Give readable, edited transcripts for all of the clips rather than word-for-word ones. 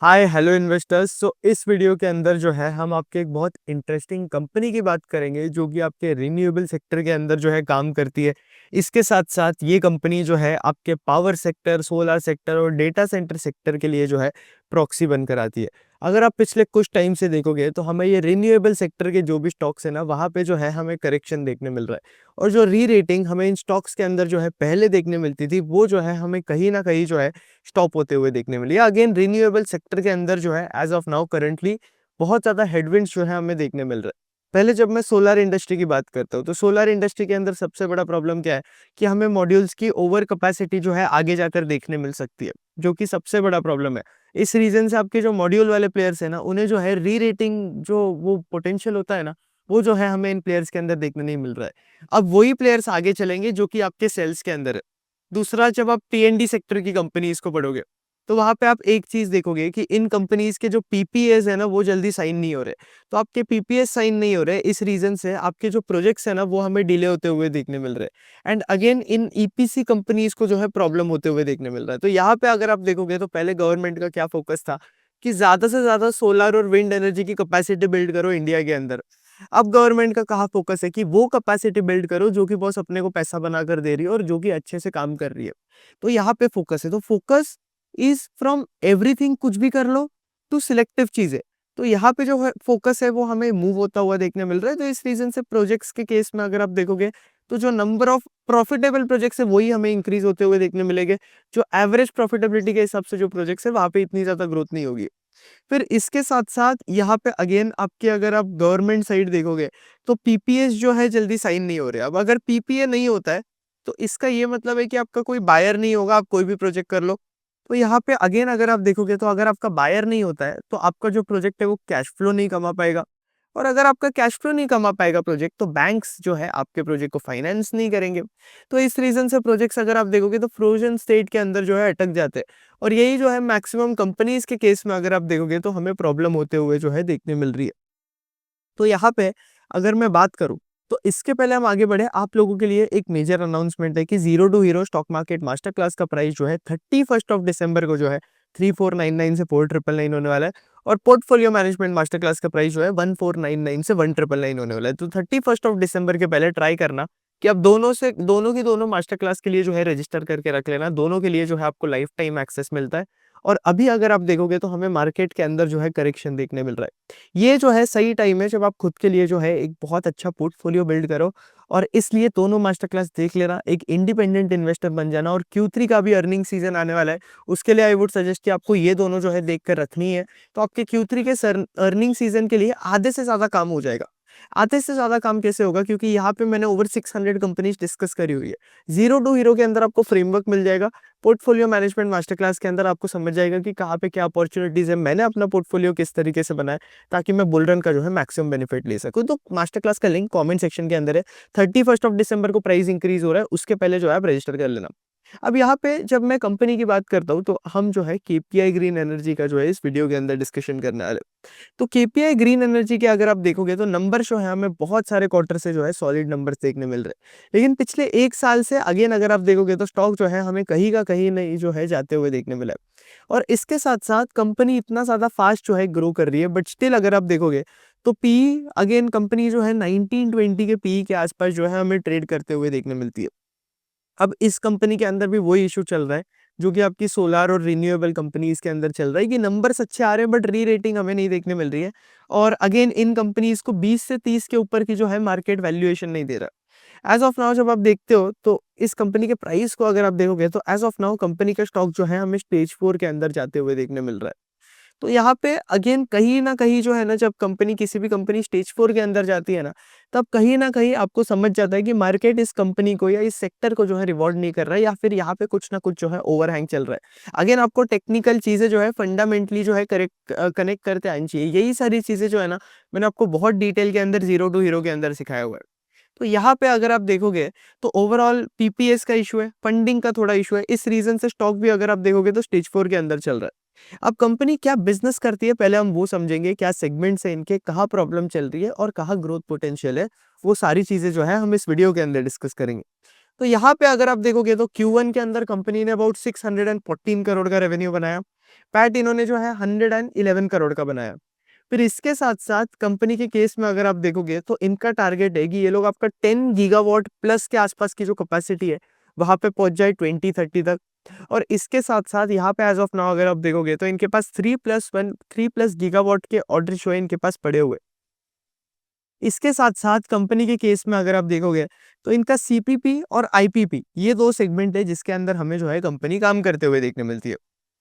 Hi hello investors. इस video के अंदर जो है हम आपके एक बहुत इंटरेस्टिंग कंपनी की बात करेंगे जो कि आपके रिन्यूएबल सेक्टर के अंदर जो है काम करती है। इसके साथ साथ ये कंपनी जो है आपके पावर सेक्टर, सोलर सेक्टर और डेटा सेंटर सेक्टर के लिए जो है प्रॉक्सी बनकर आती है। अगर आप पिछले कुछ टाइम से देखोगे तो हमें ये रिन्यूएबल सेक्टर के जो भी स्टॉक्स है ना, वहाँ पे जो है हमें करेक्शन देखने मिल रहा है। और जो री रेटिंग हमें इन स्टॉक्स के अंदर जो है पहले देखने मिलती थी, वो जो है हमें कहीं ना कहीं जो है स्टॉप होते हुए देखने मिली। अगेन रिन्यूएबल सेक्टर के अंदर जो है एज ऑफ नाउ करंटली बहुत ज़्यादा हेडविंड्स जो है हमें देखने मिल रहा है। पहले जब मैं सोलर इंडस्ट्री की बात करता हूँ तो सोलर इंडस्ट्री के अंदर सबसे बड़ा प्रॉब्लम क्या है कि हमें मॉड्यूल्स की ओवर कैपेसिटी जो है आगे जाकर देखने मिल सकती है, जो कि सबसे बड़ा प्रॉब्लम है। इस रीजन से आपके जो मॉड्यूल वाले प्लेयर्स है ना, उन्हें जो है री रेटिंग जो वो पोटेंशियल होता है ना, वो जो है हमें इन प्लेयर्स के अंदर देखने नहीं मिल रहा है। अब वही प्लेयर्स आगे चलेंगे जो कि आपके सेल्स के अंदर है। दूसरा, जब आप टी सेक्टर की कंपनीज को पढ़ोगे तो वहां पे आप एक चीज देखोगे कि इन कंपनीज के जो पीपीएस है ना, वो जल्दी साइन नहीं हो रहे। तो आपके पीपीएस साइन नहीं हो रहे, इस रीजन से आपके जो प्रोजेक्ट्स है ना, वो हमें डिले होते हुए देखने मिल रहे हैं। And again in EPC companies को जो है प्रॉब्लम होते हुए देखने मिल रहा है। तो यहाँ पे अगर आप देखोगे तो पहले गवर्नमेंट का क्या फोकस था कि ज्यादा से ज्यादा सोलर और विंड एनर्जी की कैपेसिटी बिल्ड करो इंडिया के अंदर। अब गवर्नमेंट का कहाँ फोकस है कि वो कैपेसिटी बिल्ड करो जो कि बॉस अपने को पैसा बनाकर दे रही है और जो कि अच्छे से काम कर रही है। तो यहाँ पे फोकस है। तो फोकस इज फ्रॉम एवरीथिंग, कुछ भी कर लो, टू सिलेक्टिव चीजें। तो यहाँ पे जो है फोकस है वो हमें मूव होता हुआ देखने मिल रहा है। तो इस रीजन से प्रोजेक्ट्स के केस में अगर आप देखोगे तो जो नंबर ऑफ प्रॉफिटेबल प्रोजेक्ट्स है वही हमें इंक्रीज होते हुए देखने मिलेंगे। जो एवरेज प्रॉफिटेबिलिटी के हिसाब से जो प्रोजेक्ट्स है वहां पे इतनी ज्यादा ग्रोथ नहीं होगी। फिर इसके साथ साथ यहाँ पे अगेन आपके अगर आप गवर्नमेंट साइड देखोगे तो पीपीएस जो है जल्दी साइन नहीं हो रहे। अब अगर पीपीए नहीं होता है तो इसका ये मतलब है कि आपका कोई बायर नहीं होगा, आप कोई भी प्रोजेक्ट कर लो। तो यहाँ पे अगेन अगर आप देखोगे तो अगर आपका बायर नहीं होता है तो आपका जो प्रोजेक्ट है वो कैश फ्लो नहीं कमा पाएगा। और अगर आपका कैश फ्लो नहीं कमा पाएगा प्रोजेक्ट, तो बैंक्स जो है आपके प्रोजेक्ट को फाइनेंस नहीं करेंगे। तो इस रीजन से प्रोजेक्ट्स अगर आप देखोगे तो फ्रोजन स्टेट के अंदर जो है अटक जाते हैं। और यही जो है मैक्सिमम कंपनीज के केस में अगर आप देखोगे तो हमें प्रॉब्लम होते हुए जो है देखने मिल रही है। तो यहाँ पे अगर मैं बात करूँ तो इसके पहले हम आगे बढ़े, आप लोगों के लिए एक मेजर अनाउंसमेंट है कि zero to hero stock market master class का प्राइस जो है 31 दिसंबर को जो है 3499 से 4999 होने वाला है। और पोर्टफोलियो मैनेजमेंट मास्टर क्लास का प्राइस जो है 1499 से 1999 होने वाला है। तो 31 दिसंबर के पहले ट्राई करना कि आप दोनों की दोनों मास्टर क्लास के लिए जो है रजिस्टर करके रख लेना। दोनों के लिए जो है आपको लाइफ टाइम एक्सेस मिलता है। और अभी अगर आप देखोगे तो हमें मार्केट के अंदर जो है करेक्शन देखने मिल रहा है। ये जो है सही टाइम है जब आप खुद के लिए जो है एक बहुत अच्छा पोर्टफोलियो बिल्ड करो। और इसलिए दोनों मास्टर क्लास देख लेना, एक इंडिपेंडेंट इन्वेस्टर बन जाना। और Q3 का भी अर्निंग सीजन आने वाला है, उसके लिए आई वुड सजेस्ट कि आपको ये दोनों जो है देख कर रखनी है। तो आपके Q3 के अर्निंग सीजन के लिए आधे से ज्यादा काम हो जाएगा। आधे से ज्यादा काम कैसे होगा, क्योंकि यहाँ पे मैंने ओवर 600 कंपनीज डिस्कस करी हुई है। जीरो टू हीरो के अंदर आपको फ्रेमवर्क मिल जाएगा। पोर्टफोलियो मैनेजमेंट मास्टर क्लास के अंदर आपको समझ जाएगा कि कहाँ पे क्या अपॉर्चुनिटीज है, मैंने अपना पोर्टफोलियो किस तरीके से बनाया ताकि मैं बुल रन का जो है मैक्सिमम बेनिफिट ले सकूं। तो मास्टर क्लास का लिंक कमेंट सेक्शन के अंदर है। 31 दिसंबर को प्राइस इंक्रीज हो रहा है, उसके पहले जो है आप रजिस्टर कर लेना। अब यहाँ पे जब मैं कंपनी की बात करता हूँ तो हम जो है केपीआई ग्रीन एनर्जी का जो है इस वीडियो के अंदर डिस्कशन करने वाले। तो केपीआई ग्रीन एनर्जी के अगर आप देखोगे तो नंबर जो है हमें बहुत सारे क्वार्टर से जो है सॉलिड नंबर्स देखने मिल रहे हैं। लेकिन पिछले एक साल से अगेन अगर आप देखोगे तो स्टॉक जो है हमें कहीं का कहीं नहीं जो है जाते हुए देखने मिला है। और इसके साथ साथ कंपनी इतना ज्यादा फास्ट जो है ग्रो कर रही है, बट स्टिल अगर आप देखोगे तो पी अगेन कंपनी जो है 1920 के पी के आसपास जो है हमें ट्रेड करते हुए देखने मिलती है। अब इस कंपनी के अंदर भी वही इशू चल रहा है जो कि आपकी सोलार और रिन्यूएबल कंपनीज के अंदर चल रहा है कि नंबर्स अच्छे आ रहे हैं बट री रेटिंग हमें नहीं देखने मिल रही है। और अगेन इन कंपनीज को 20 से 30 के ऊपर की जो है मार्केट वैल्यूएशन नहीं दे रहा। एज ऑफ नाउ जब आप देखते हो तो इस कंपनी के प्राइस को अगर आप देखोगे तो एज ऑफ नाउ कंपनी का स्टॉक जो है हमें स्टेज 4 के अंदर जाते हुए देखने मिल रहा है। तो यहाँ पे अगेन कहीं ना कहीं जो है ना, जब कंपनी किसी भी कंपनी स्टेज 4 के अंदर जाती है ना, तब कहीं ना कहीं आपको समझ जाता है कि मार्केट इस कंपनी को या इस सेक्टर को जो है रिवॉर्ड नहीं कर रहा है, या फिर यहाँ पे कुछ ना कुछ जो है ओवरहैंग चल रहा है। अगेन आपको टेक्निकल चीजें जो है फंडामेंटली जो है करेक्ट कनेक्ट करते आनी चाहिए। यही सारी चीजें जो है ना, मैंने आपको बहुत डिटेल के अंदर जीरो टू हीरो के अंदर सिखाया हुआ है। तो यहाँ पे अगर आप देखोगे तो ओवरऑल पीपीएस का इशू है, फंडिंग का थोड़ा इशू है। इस रीजन से स्टॉक भी अगर आप देखोगे तो स्टेज 4 के अंदर चल रहा है। अब कंपनी क्या बिजनेस करती है पहले हम वो समझेंगे, क्या सेगमेंट्स है इनके, कहाँ प्रॉब्लम चल रही है और कहाँ ग्रोथ पोटेंशियल है। वो सारी चीजें जो है हम इस वीडियो के अंदर डिस्कस करेंगे। तो यहाँ पे अगर आप देखोगे तो Q1 के अंदर कंपनी ने अबाउट 614 करोड़ का रेवेन्यू बनाया। पैट इन्होंने जो है 111 करोड़ का बनाया। फिर इसके साथ-साथ कंपनी के केस में अगर आप देखोगे तो इनका टारगेट है कि ये लोग आपका 10 गीगावाट प्लस के आसपास की जो कैपेसिटी है, वहाँ पे पहुँच जाए 2030 तक। और इसके साथ-साथ यहाँ पे एज़ ऑफ नाउ अगर आप देखोगे तो इनके पास 3 प्लस गीगावाट के ऑर्डर जो है इनके पास पड़े हुए। इसके साथ-साथ कंपनी के केस में अगर आप देखोगे तो इनका सीपीपी और आईपीपी ये 2 सेगमेंट है जिसके अंदर हमें जो है कंपनी काम करते हुए देखने मिलती है।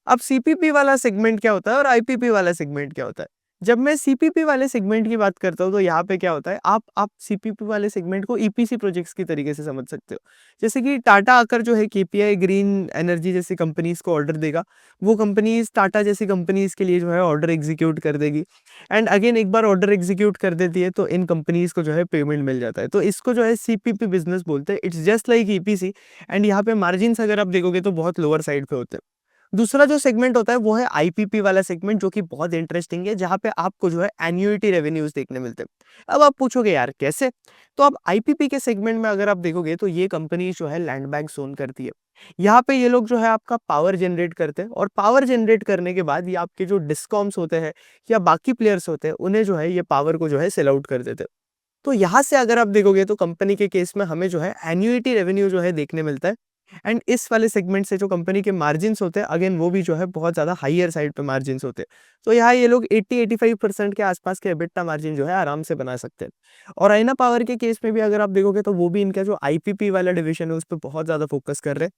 अब सीपीपी वाला सेगमेंट क्या होता है और आईपीपी वाला सेगमेंट क्या होता है? जब मैं सीपीपी वाले सेगमेंट की बात करता हूँ तो यहाँ पे क्या होता है, आप सीपीपी वाले सेगमेंट को ईपीसी प्रोजेक्ट्स की तरीके से समझ सकते हो। जैसे कि टाटा आकर जो है केपीआई ग्रीन एनर्जी जैसी कंपनीज़ को ऑर्डर देगा, वो कंपनीज़ टाटा जैसी कंपनीज़ के लिए जो है ऑर्डर एग्ज़ीक्यूट कर देगी। एंड अगेन एक बार ऑर्डर एग्ज़ीक्यूट कर देती है तो इन कंपनीज़ को जो है पेमेंट मिल जाता है। तो इसको जो है सीपीपी बिज़नेस बोलते हैं। It's just like EPC and यहाँ पे मार्जिन्स अगर आप देखोगे तो बहुत लोअर साइड पे होते हैं। दूसरा जो सेगमेंट होता है वो है आईपीपी वाला सेगमेंट जो कि बहुत इंटरेस्टिंग है, जहाँ पे आपको जो है एन्युइटी रेवेन्यूज देखने मिलते हैं। अब आप पूछोगे यार कैसे? तो अब आईपीपी के सेगमेंट में अगर आप देखोगे तो ये कंपनी जो है लैंड बैंक ओन करती है। यहाँ पे ये लोग जो है आपका पावर जनरेट करते हैं और पावर जनरेट करने के बाद ये आपके जो डिस्कॉम्स होते हैं या बाकी प्लेयर्स होते हैं उन्हें जो है ये पावर को जो है सेल आउट कर देते हैं। तो यहाँ से अगर आप देखोगे तो कंपनी के केस में हमें जो है एन्युइटी रेवेन्यू जो है देखने मिलता है। एंड इस वाले सेगमेंट से जो कंपनी के मार्जिन्स होते हैं अगेन वो भी जो है बहुत ज़्यादा हाईयर साइड पे मार्जिन्स होते हैं। तो यहाँ ये लोग 80-85% के आसपास के एबिटा मार्जिन जो है आराम से बना सकते हैं। और आइना पावर के केस में भी अगर आप देखोगे तो वो भी इनका जो आईपीपी वाला डिवीजन है उस पे बहुत ज़्यादा फोकस कर रहे हैं।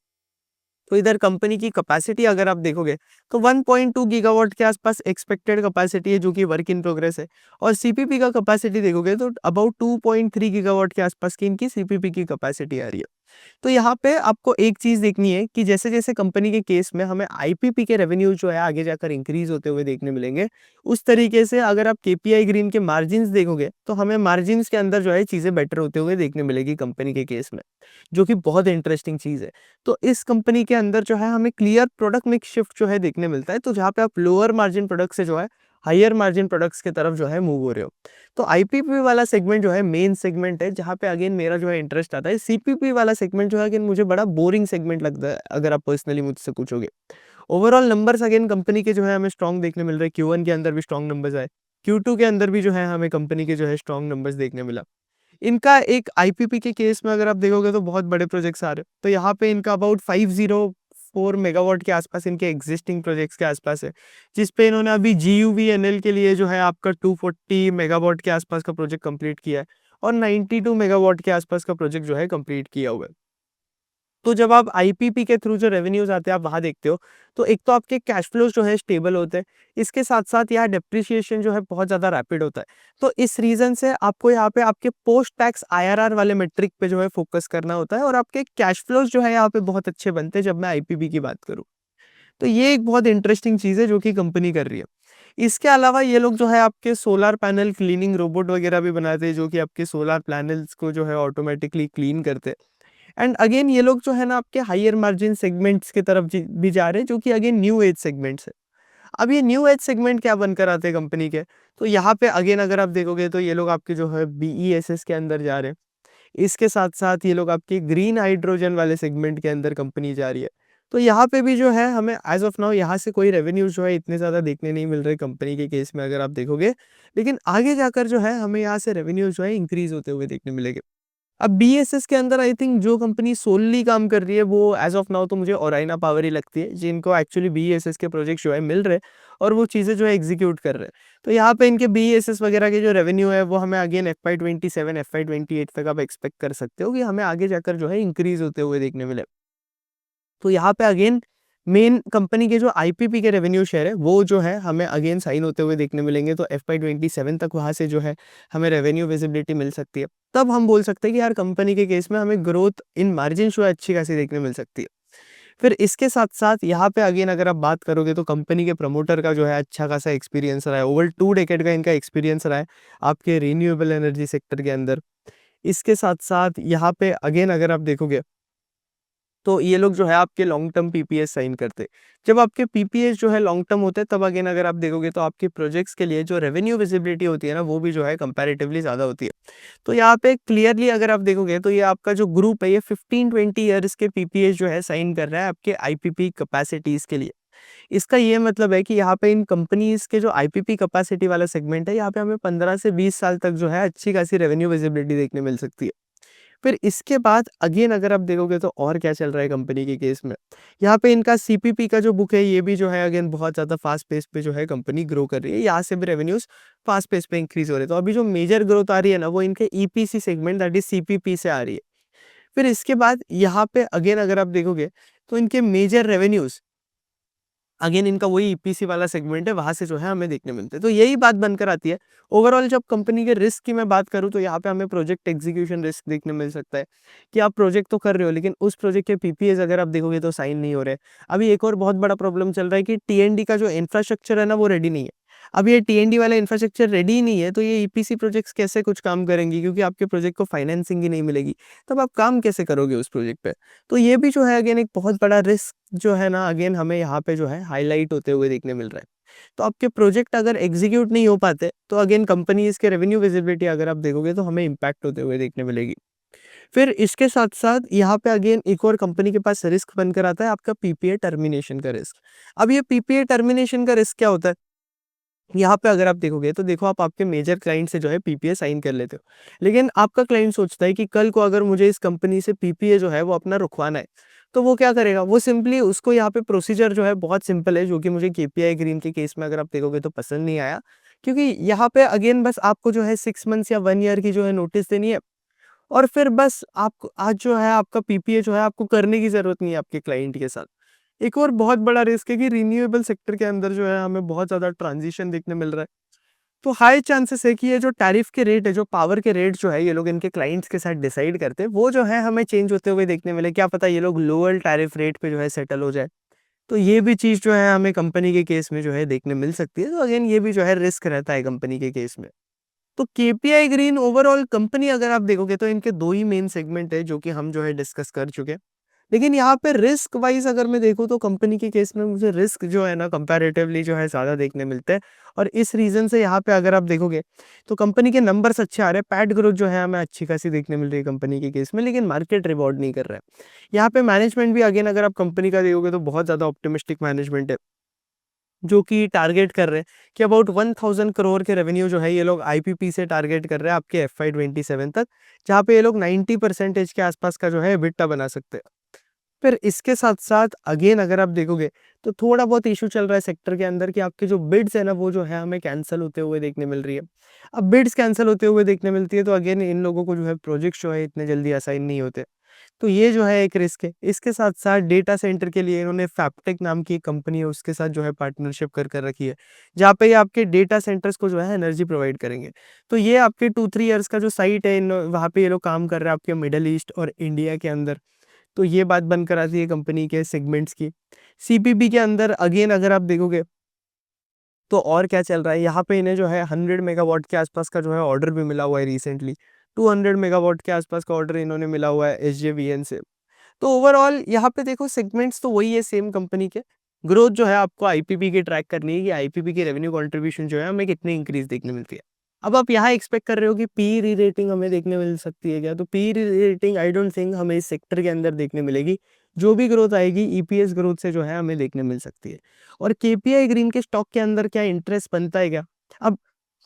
तो इधर कंपनी की कैपेसिटी अगर आप देखोगे तो 1.2 गीगावाट के आसपास एक्सपेक्टेड कैपेसिटी है जो कि वर्क इन प्रोग्रेस है। और सीपीपी का कैपेसिटी देखोगे तो अबाउट 2.3 गीगावाट के आसपास की इनकी सीपीपी की कैपेसिटी आ रही है। तो यहाँ पे आपको एक चीज़ देखनी है कि जैसे-जैसे कंपनी के केस में हमें आईपीपी के रेवेन्यू जो है आगे जाकर इंक्रीज़ होते हुए देखने मिलेंगे, उस तरीके से अगर आप केपीआई ग्रीन के मार्जिन्स देखोगे, तो हमें मार्जिन्स के अंदर जो है चीज़ें बेटर होते हुए देखने मिलेगी कंपनी के केस में, जो कि बहुत इंटरेस्टिंग चीज़ है। तो इस कंपनी के अंदर जो है हमें क्लियर प्रोडक्ट मिक्स शिफ्ट जो है देखने मिलता है, तो जहाँ पे आप लोअर मार्जिन प्रोडक्ट से जो है हायर मार्जिन प्रोडक्ट्स की तरफ जो है मूव हो रहे हो। तो आईपीपी वाला सेगमेंट जो है मेन सेगमेंट है जहाँ पे अगेन मेरा जो है इंटरेस्ट आता है। सीपीपी वाला सेगमेंट जो है अगेन मुझे बड़ा बोरिंग सेगमेंट लगता है अगर आप पर्सनली मुझसे पूछोगे। ओवरऑल नंबर्स अगेन कंपनी के जो है हमें स्ट्रॉन्ग देखने मिल रहे हैं। Q1 के अंदर भी स्ट्रॉन्ग नंबर्स आए। Q2 के अंदर भी जो है हमें कंपनी के जो है स्ट्रॉन्ग नंबर्स देखने मिला। इनका एक आईपीपी के केस में अगर आप देखोगे तो बहुत बड़े प्रोजेक्ट्स आ रहे हैं। तो यहाँ पे इनका अबाउट 504 मेगावाट के आसपास इनके एग्जिस्टिंग प्रोजेक्ट्स के आसपास है, जिस पे इन्होंने अभी जीयूवीएनएल के लिए जो है आपका 240 मेगावाट के आसपास का प्रोजेक्ट कंप्लीट किया है और 92 मेगावाट के आसपास का प्रोजेक्ट जो है कंप्लीट किया हुआ है। तो जब आप आईपीपी के थ्रू जो रेवेन्यूज़ आते हैं आप वहाँ देखते हो, तो एक तो आपके कैश फ्लोज़ जो है स्टेबल होते हैं। इसके साथ-साथ यहाँ डेप्रिसिएशन जो है बहुत ज़्यादा रैपिड होता है। तो इस रीज़न से आपको यहाँ पे आपके पोस्ट टैक्स आईआरआर वाले मेट्रिक पे जो है फ़ोकस करना होता है और आपके कैश फ्लोज़ जो है यहाँ पे बहुत अच्छे बनते हैं जब मैं आईपीपी की बात करूँ। तो ये एक बहुत इंटरेस्टिंग चीज़ है जो कि कंपनी कर रही है। इसके अलावा ये लोग जो है आपके सोलर पैनल क्लीनिंग रोबोट वगैरह भी बनाते हैं जो कि आपके सोलर पैनल्स को जो है ऑटोमेटिकली क्लीन करते हैं। एंड अगेन ये लोग जो है ना आपके हायर मार्जिन सेगमेंट्स की तरफ भी जा रहे हैं जो कि अगेन न्यू एज सेगमेंट्स है। अब ये न्यू एज सेगमेंट क्या बनकर आते हैं कंपनी के, तो यहाँ पे अगेन अगर आप देखोगे तो ये लोग आपके जो है बीईएसएस के अंदर जा रहे हैं। इसके साथ-साथ ये लोग आपके ग्रीन हाइड्रोजन वाले सेगमेंट के अंदर कंपनी जा रही है। तो यहाँ पे भी जो है हमें एज़ ऑफ नाउ यहाँ से कोई रेवेन्यूज़ जो है इतने ज़्यादा देखने नहीं मिल रहे कंपनी के केस में अगर आप देखोगे। लेकिन आगे जाकर जो है हमें यहाँ से रेवेन्यूज़ जो है इंक्रीज़ होते हुए देखने मिलेंगे। अब बीएसएस के अंदर आई थिंक जो कंपनी सोल्ली काम कर रही है वो एज़ ऑफ नाउ तो मुझे ओराइना पावर ही लगती है, जिनको एक्चुअली बीएसएस के प्रोजेक्ट जो है मिल रहे हैं और वो चीज़ें जो है एग्जीक्यूट कर रहे हैं। तो यहाँ पे इनके बीएसएस वगैरह के जो रेवेन्यू है वो हमें अगेन FY27 FY28 तक आप एक्सपेक्ट कर सकते हो कि हमें आगे जाकर जो है इंक्रीज़ होते हुए देखने मिले। तो यहाँ पे अगेन मेन कंपनी के जो आईपीपी के रेवेन्यू शेयर है वो जो है हमें अगेन साइन होते हुए देखने मिलेंगे। तो FY27 तक वहाँ से जो है हमें रेवेन्यू विजिबिलिटी मिल सकती है। तब हम बोल सकते हैं कि यार कंपनी के केस में हमें ग्रोथ इन मार्जिन जो है अच्छी खासी देखने मिल सकती है। फिर इसके साथ-साथ यहाँ पे अगेन अगर आप बात करोगे तो कंपनी के प्रमोटर का जो है अच्छा खासा एक्सपीरियंस रहा है। ओवर 2 डेकेड का इनका एक्सपीरियंस रहा है आपके रिन्यूएबल एनर्जी सेक्टर के अंदर। इसके साथ-साथ यहाँ पे अगेन अगर आप देखोगे तो ये लोग जो है आपके लॉन्ग टर्म पीपीएस साइन करते हैं। जब आपके पीपीएस जो है लॉन्ग टर्म होते हैं तब अगेन अगर आप देखोगे तो आपके प्रोजेक्ट्स के लिए जो रेवेन्यू विजिबिलिटी होती है ना वो भी जो है कंपैरेटिवली ज़्यादा होती है। तो यहाँ पे क्लियरली अगर आप देखोगे तो ये आपका जो ग्रुप है ये 15-20 ईयर्स के पीपीएस जो है साइन कर रहा है आपके आईपीपी कैपेसिटीज़ के लिए। इसका ये मतलब है कि यहाँ पे इन कंपनीज़ के जो आईपीपी कैपेसिटी वाला सेगमेंट है, यहाँ पे हमें 15 से 20 साल तक जो है अच्छी खासी रेवेन्यू विजिबिलिटी देखने मिल सकती है। फिर इसके बाद अगेन अगर आप देखोगे तो और क्या चल रहा है कंपनी के केस में, यहाँ पे इनका सीपीपी का जो बुक है ये भी जो है अगेन बहुत ज़्यादा फास्ट पेस पे जो है कंपनी ग्रो कर रही है, यहाँ से भी रेवेन्यूज फास्ट पेस पे इंक्रीज हो रहे हैं। तो अभी जो मेजर ग्रोथ आ रही है ना वो इनके EPC segment that is CPP से आ रही है। फिर इसके बाद यहाँ पे अगेन अगर आप देखोगे तो इनके मेजर रेवेन्यूज अगेन इनका वही ईपीसी वाला सेगमेंट है, वहां से जो है हमें देखने मिलते हैं। तो यही बात बनकर आती है। ओवरऑल जब कंपनी के रिस्क की मैं बात करूं तो यहाँ पे हमें प्रोजेक्ट एग्जीक्यूशन रिस्क देखने मिल सकता है कि आप प्रोजेक्ट तो कर रहे हो लेकिन उस प्रोजेक्ट के पीपीएस अगर आप देखोगे तो साइन नहीं हो रहे। अभी एक और बहुत बड़ा प्रॉब्लम चल रहा है कि टीएनडी का जो इंफ्रास्ट्रक्चर है ना वो रेडी नहीं है। अब ये टीएनडी वाला इंफ्रास्ट्रक्चर रेडी ही नहीं है तो ये ईपीसी प्रोजेक्ट्स कैसे कुछ काम करेंगी, क्योंकि आपके प्रोजेक्ट को फाइनेंसिंग ही नहीं मिलेगी। तब आप काम कैसे करोगे उस प्रोजेक्ट पे। तो ये भी जो है अगेन एक बहुत बड़ा रिस्क जो है ना अगेन हमें यहाँ पे जो है हाईलाइट होते हुए देखने मिल रहा है। तो आपके प्रोजेक्ट अगर एग्जीक्यूट नहीं हो पाते तो अगेन कंपनी इसके रेवेन्यू विजिबिलिटी अगर आप देखोगे तो हमें इम्पैक्ट होते हुए देखने मिलेगी। फिर इसके साथ साथ यहाँ पे अगेन एक और कंपनी के पास रिस्क बनकर आता है आपका पीपीए टर्मिनेशन का रिस्क। अब ये पीपीए टर्मिनेशन का रिस्क क्या होता है, यहाँ पे अगर आप देखोगे तो देखो आप आपके मेजर क्लाइंट से जो है पीपीए साइन कर लेते हो, लेकिन आपका क्लाइंट सोचता है कि कल को अगर मुझे इस कंपनी से पीपीए जो है वो अपना रुकवाना है, तो वो क्या करेगा, वो सिंपली उसको यहाँ पे प्रोसीजर जो है बहुत सिंपल है, जो कि मुझे केपीआई ग्रीन के केस में अगर आप देखोगे तो पसंद नहीं आया। क्योंकि यहाँ पे अगेन बस आपको जो है 6 मंथ्स या 1 ईयर की जो है नोटिस देनी है, और फिर बस आपको आज जो है आपका पीपीए जो है आपको करने की जरूरत नहीं है आपके क्लाइंट के साथ। एक और बहुत बड़ा रिस्क है कि रिन्यूएबल सेक्टर के अंदर जो है हमें बहुत ज़्यादा ट्रांजिशन देखने मिल रहा है। तो हाई चांसेस है कि ये जो टैरिफ के रेट है, जो पावर के रेट जो है ये लोग इनके क्लाइंट्स के साथ डिसाइड करते हैं, वो जो है हमें चेंज होते हुए देखने मिले। क्या पता ये लोग लोअर टैरिफ रेट पे जो है सेटल हो जाए। तो ये भी चीज़ जो है हमें कंपनी के केस में जो है देखने मिल सकती है। तो अगेन ये भी जो है रिस्क रहता है कंपनी के केस में। तो केपीआई ग्रीन ओवरऑल कंपनी अगर आप देखोगे तो इनके दो ही मेन सेगमेंट है जो कि हम जो है डिस्कस कर चुके हैं। लेकिन यहाँ पे रिस्क वाइज अगर मैं देखूँ तो कंपनी के केस में मुझे रिस्क जो है ना कंपैरेटिवली जो है ज़्यादा देखने मिलते हैं। और इस रीज़न से यहाँ पे अगर आप देखोगे तो कंपनी के नंबर्स अच्छे आ रहे हैं, पैट ग्रोथ जो है हमें अच्छी खासी देखने मिल रही है कंपनी के केस में, लेकिन मार्केट रिवॉर्ड नहीं कर रहा है। यहाँ पे मैनेजमेंट भी अगेन अगर आप कंपनी का देखोगे तो बहुत ज़्यादा ऑप्टिमिस्टिक मैनेजमेंट है, जो कि टारगेट कर रहे हैं कि अबाउट 1000 करोड़ के रेवेन्यू जो है ये लोग आईपीपी से टारगेट कर रहे हैं आपके एफआई 27 तक, जहाँ पे ये लोग 90% के आसपास का जो है EBITDA बना सकते हैं। फिर इसके साथ-साथ अगेन अगर आप देखोगे तो थोड़ा बहुत इश्यू चल रहा है सेक्टर के अंदर कि आपके जो बिड्स है ना वो जो है हमें कैंसल होते हुए देखने मिल रही है। अब बिड्स कैंसल होते हुए देखने मिलती है तो अगेन इन लोगों को जो है प्रोजेक्ट्स जो है इतने जल्दी असाइन नहीं होते। तो ये जो है एक रिस्क है। इसके साथ-साथ डेटा सेंटर के लिए इन्होंने फैक्टटेक नाम की एक कंपनी है उसके साथ जो है पार्टनरशिप कर रखी है, जहाँ पे ये आपके डेटा सेंटर्स को जो है एनर्जी प्रोवाइड करेंगे। तो ये आपके 2-3 इयर्स का जो साइट है इन वहाँ पे ये लोग काम कर रहे हैं आपके मिडल ईस्ट और इंडिया के अंदर। तो ये बात बनकर आती है कंपनी के सेगमेंट्स की। सीपीपी के अंदर अगेन अगर आप देखोगे तो और क्या चल रहा है, यहाँ पे इन्हें जो है 100 मेगावाट के आसपास का जो है ऑर्डर भी मिला हुआ है रिसेंटली। 200 मेगावाट के आसपास का ऑर्डर इन्होंने मिला हुआ है एसजेवीएन से। तो ओवरऑल यहाँ पे देखो सेगमेंट्स तो वही है सेम कंपनी के। ग्रोथ जो है आपको आईपीपी की ट्रैक करनी है कि आईपीपी की रेवेन्यू कंट्रीब्यूशन जो है हमें कितनी इंक्रीज देखने मिलती है। अब आप यहाँ एक्सपेक्ट कर रहे हो कि पी री रेटिंग हमें देखने मिल सकती है क्या, तो पी री रेटिंग आई डोंट थिंक हमें इस सेक्टर के अंदर देखने मिलेगी। जो भी ग्रोथ आएगी ईपीएस ग्रोथ से जो है हमें देखने मिल सकती है। और केपीआई ग्रीन के स्टॉक के अंदर क्या इंटरेस्ट बनता है क्या, अब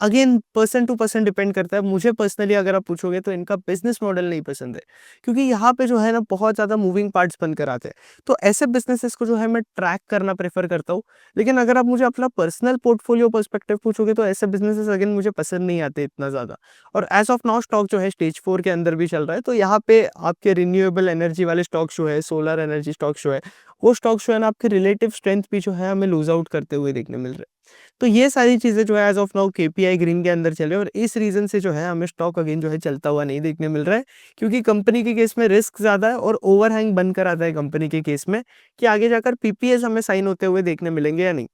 again person to person depend करता है। मुझे पर्सनली अगर आप पूछोगे तो इनका बिजनेस मॉडल नहीं पसंद है, क्योंकि यहाँ पे जो है ना बहुत ज़्यादा मूविंग पार्ट्स बनकर आते हैं। तो ऐसे बिजनेसेस को जो है मैं ट्रैक करना प्रेफर करता हूँ। लेकिन अगर आप मुझे अपना पर्सनल पोर्टफोलियो पर्सपेक्टिव पूछोगे तो ऐसे बिजनेसेस अगेन मुझे पसंद नहीं आते इतना ज़्यादा। और एज ऑफ नाउ स्टॉक जो है स्टेज 4 के अंदर भी चल रहा है। तो यहाँ पे आपके रिन्यूएबल एनर्जी वाले स्टॉक्स जो है, सोलर एनर्जी स्टॉक्स जो है, वो स्टॉक्स जो है ना आपके रिलेटिव स्ट्रेंथ भी जो है हमें लूज आउट करते हुए देखने मिल रहे हैं। तो ये सारी चीज़ें जो है as of now KPI green के अंदर चले, और इस रीज़न से जो है हमें स्टॉक अगेन जो है चलता हुआ नहीं देखने मिल रहा है, क्योंकि कंपनी के केस में रिस्क ज़्यादा है और ओवरहैंग बनकर आता है कंपनी के केस में कि आगे जाकर पीपीएस हमें साइन होते हुए देखने मिलेंगे या नहीं।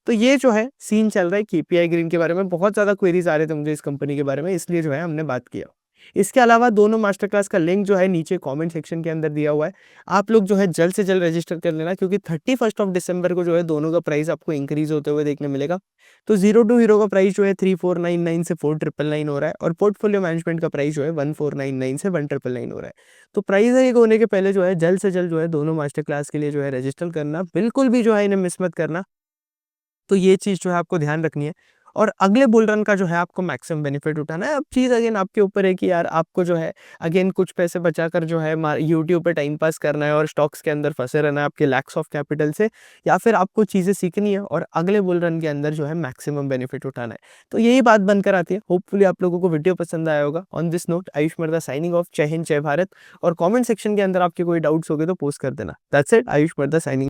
तो ये जो है सीन चल रहा है केपीआई ग्रीन के बारे में। बहुत ज़्यादा क्वेरीज आ रहे थे मुझे इस कंपनी के बारे में, इसलिए जो है हमने बात किया। इसके अलावा दोनों मास्टर क्लास का लिंक जो है नीचे कमेंट सेक्शन के अंदर दिया हुआ है। आप लोग जो है जल्द से जल्द रजिस्टर कर लेना, क्योंकि 31 ऑफ दिसंबर को जो है दोनों का प्राइस आपको इंक्रीज होते हुए देखने मिलेगा। तो 02 हीरो का प्राइस जो है 3499 से 4999 हो रहा है, और पोर्टफोलियो मैनेजमेंट का प्राइस जो है 1499 से 1999 हो रहा है। तो प्राइस एक होने के पहले जो है जल्द से जल्द जो है दोनों मास्टर क्लास के लिए जो है रजिस्टर करना, बिल्कुल भी जो है इन्हें मिस मत करना। तो ये चीज़ जो है आपको ध्यान रखनी है और अगले बुल रन का जो है आपको मैक्सिमम बेनिफिट उठाना है। अब चीज़ अगेन आपके ऊपर है कि यार आपको जो है अगेन कुछ पैसे बचाकर जो है यूट्यूब पे टाइम पास करना है और स्टॉक्स के अंदर फंसे रहना है आपके लैक्स ऑफ कैपिटल से, या फिर आपको चीज़ें सीखनी है और अगले बुल रन के अंदर जो है मैक्सिमम बेनिफिट उठाना है। तो यही बात बनकर आती है। होपफुली आप लोगों को वीडियो पसंद आया होगा। ऑन दिस नोट आयुष मर्दा साइनिंग ऑफ। जय हिंद, जय भारत। और कमेंट सेक्शन के अंदर आपके कोई डाउट्स हो गए तो पोस्ट कर देना। दैट्स इट, आयुष मर्दा साइनिंग।